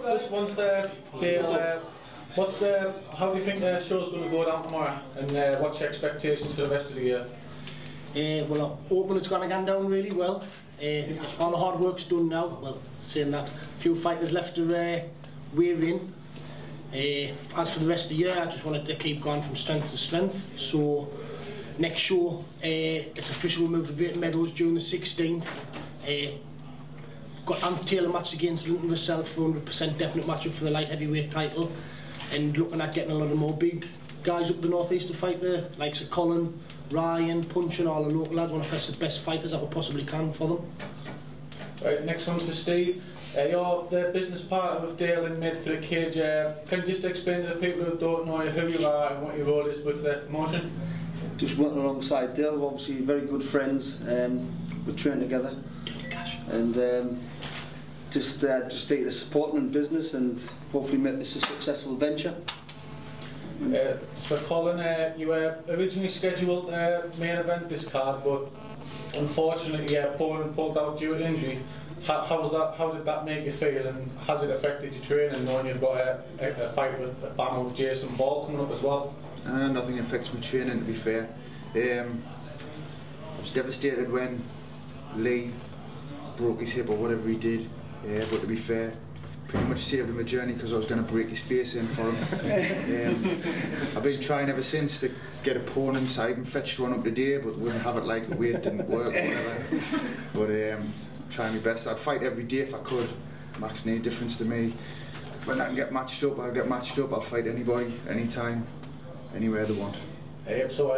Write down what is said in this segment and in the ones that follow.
First one's Dale. How do you think the show's going to go down tomorrow, and what's your expectations for the rest of the year? Well, I'm hoping it's going to go down really well. All the hard work's done now. Well, saying that, a few fighters left to wear in. As for the rest of the year, I just wanted to keep going from strength to strength. So next show, it's official, we move to Drayton Meadows June the 16th. Got Anth Taylor match against Linton Russell, 100% definite matchup for the light heavyweight title, and looking at getting a lot of more big guys up the northeast to fight the likes of Colin, Ryan, Punch and all the local lads. I want to face the best fighters that we possibly can for them. Right, next one's for Steve. You're the business partner with Dale in Mid for the Cage. Can you just explain to the people who don't know who you are and what your role is with the promotion? Just working alongside Dale, obviously very good friends. We train together, and just take the support in business and hopefully make this a successful venture. So Colin, you were originally scheduled main event this card, but unfortunately your opponent pulled out due to injury. How did that make you feel, and has it affected your training knowing you've got a fight with Bama with Jason Ball coming up as well? Nothing affects my training, to be fair. I was devastated when Lee broke his hip or whatever he did, but to be fair, pretty much saved him a journey because I was going to break his face in for him. I've been trying ever since to get opponents. I even fetched one up today, but wouldn't have it, like the weight didn't work or whatever. But trying my best. I'd fight every day if I could. Makes no difference to me. When I can get matched up, I'll get matched up. I'll fight anybody, anytime, anywhere they want. So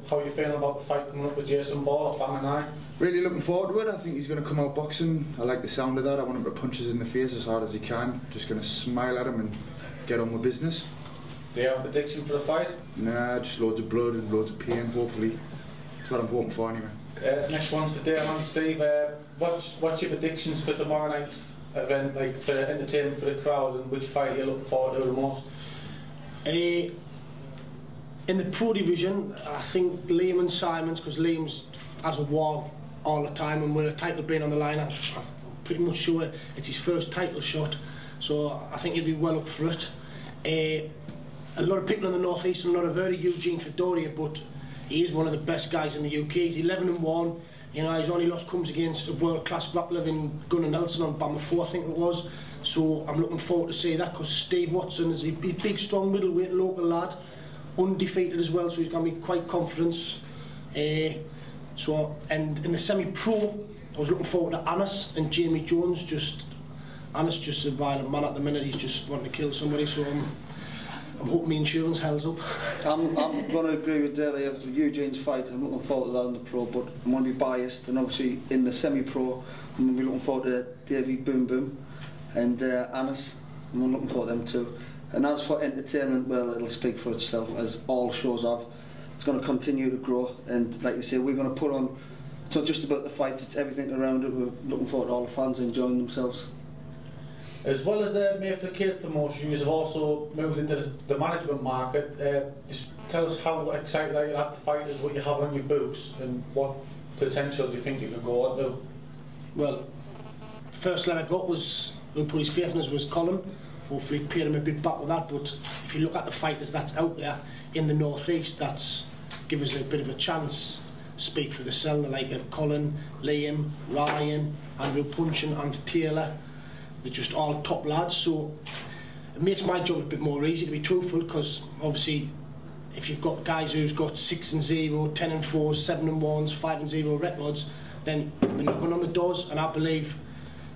how are you feeling about the fight coming up with Jason Ball at Bama? Really looking forward to it. I think he's going to come out boxing. I like the sound of that. I want him to punch us in the face as hard as he can. Just going to smile at him and get on with business. Do you have a prediction for the fight? Nah, just loads of blood and loads of pain, hopefully. That's what I'm hoping for anyway. Next one's for Dale and Steve. What's your predictions for tomorrow night's event, like for entertainment for the crowd, and which fight you're looking forward to the most? In the pro division, I think Liam and Simons, because Liam's has a war all the time, and with a title being on the line, I'm pretty much sure it's his first title shot, so I think he'll be well up for it. A lot of people in the northeast are not have heard of Eugene Fedoria, but he is one of the best guys in the UK. He's 11-1. You know, his only loss comes against a world-class grappler in Gunnar Nelson on Bama 4, I think it was. So I'm looking forward to see that, because Steve Watson is a big, strong middleweight local lad, undefeated as well, so he's going to be quite confident. And in the semi-pro, I was looking forward to Anas and Jamie Jones. Anas just a violent man at the minute. He's just wanting to kill somebody, so I'm hoping my insurance holds up. I'm going to agree with Dale here. Eugene's fight, I'm looking forward to that in the pro, but I'm going to be biased, and obviously in the semi-pro I'm going to be looking forward to Davey Boom Boom and Anas. I'm looking forward to them too. And as for entertainment, well, it'll speak for itself, as all shows have. It's going to continue to grow, and like you say, we're going to put on, it's not just about the fight, it's everything around it. We're looking forward to all the fans enjoying themselves. As well as the Made for the Kid promotion, you have also moved into the management market. Just tell us how excited are you at the fighters, what you have on your books, and what potential do you think you could go on to? Well, first lad I got was, who put his faith in us, was Colin. Hopefully paid him a bit back with that, but if you look at the fighters that's out there in the northeast, that's give us a bit of a chance. Speak for the cell, the like of Colin, Liam, Ryan, Andrew Punchin, Anth Taylor. They're just all top lads, so it makes my job a bit more easy, to be truthful, because obviously if you've got guys who's got 6-0, 10-4, 7-1s, 5-0 records, then they're knocking on the doors. And I believe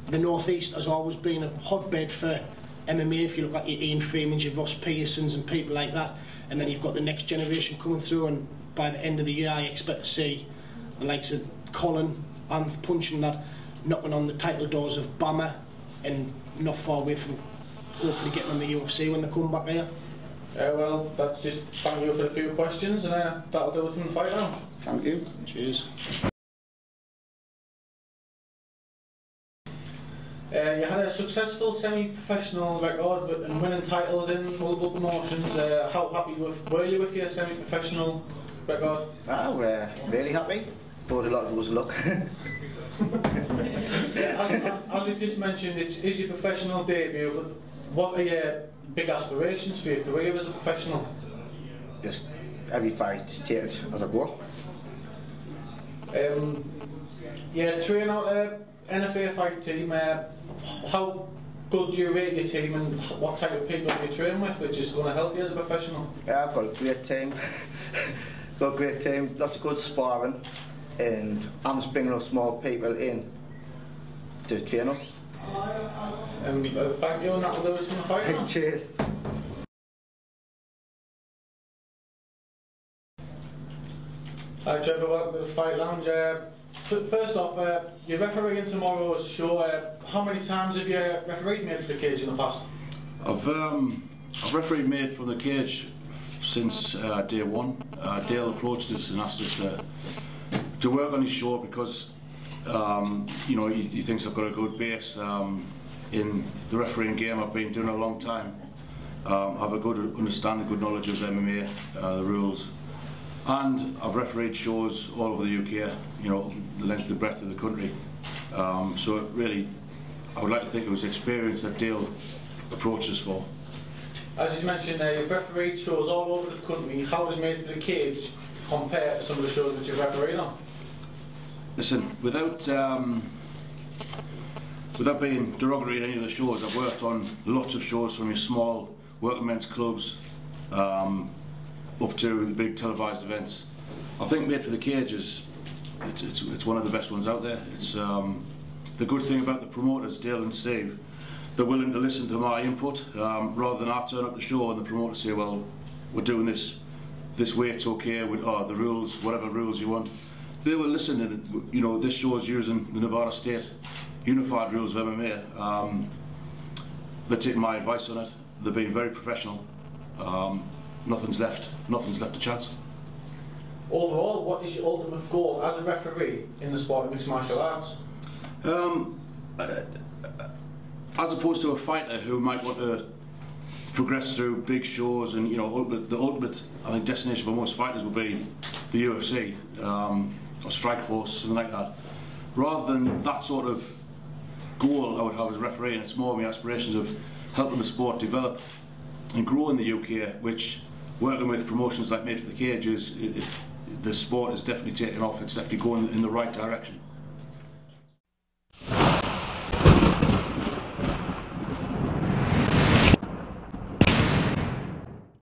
the northeast has always been a hotbed for MMA. If you look at your Ian Freemans, your Ross Pearsons and people like that, and then you've got the next generation coming through, and by the end of the year I expect to see the likes of Colin, Anth Punching that, knocking on the title doors of Bama, and not far away from hopefully getting on the UFC when they come back here. Well, that's just thank you for the few questions, and that'll do it from the fight round. Thank you. Cheers. You had a successful semi-professional record and winning titles in multiple promotions. How happy were you with your semi-professional record? We're really happy. but a lot of it was luck. As you just mentioned, it is your professional debut, but what are your big aspirations for your career as a professional? Just every fight, just take it as I go. Yeah, train out a NFA fight team. How good do you rate your team, and what type of people do you train with, which is going to help you as a professional? Yeah, I've got a great team. Got a great team, lots of good sparring, and I'm just bringing up small people in to train us. Thank you, and that will do us from the fight. Cheers. Hi Trevor, welcome to the Fight Lounge. First off, you're refereeing tomorrow's show. How many times have you refereed Made for the Cage in the past? I've refereed Made for the Cage since day one. Dale approached us and asked us to work on his show because you know, he thinks I've got a good base in the refereeing game. I've been doing it a long time. I have a good understanding, good knowledge of MMA, the rules. And I've refereed shows all over the UK, you know, the length and breadth of the country. So it really, I would like to think it was experience that Dale approached us for. As you mentioned there, you've refereed shows all over the country. How does Made for the Cage compare to some of the shows that you've refereed on? Listen, without being derogatory in any of the shows, I've worked on lots of shows from your small working men's clubs up to the big televised events. I think Made for the Cage is it's one of the best ones out there. It's the good thing about the promoters, Dale and Steve, they're willing to listen to my input rather than I turn up the show and the promoter say, well, we're doing this way, it's okay, the rules, whatever rules you want. They will listen, and you know, this show is using the Nevada State Unified Rules of MMA. They're taking my advice on it. They're being very professional. Nothing's left a chance. Overall, what is your ultimate goal as a referee in the sport of mixed martial arts? As opposed to a fighter who might want to progress through big shows, and you know, the ultimate, I think, destination for most fighters would be the UFC or Strikeforce, something like that. Rather than that sort of goal I would have as a referee, and it's more my aspirations of helping the sport develop and grow in the UK, which, working with promotions like Made for the Cage, the sport is definitely taking off. It's definitely going in the right direction.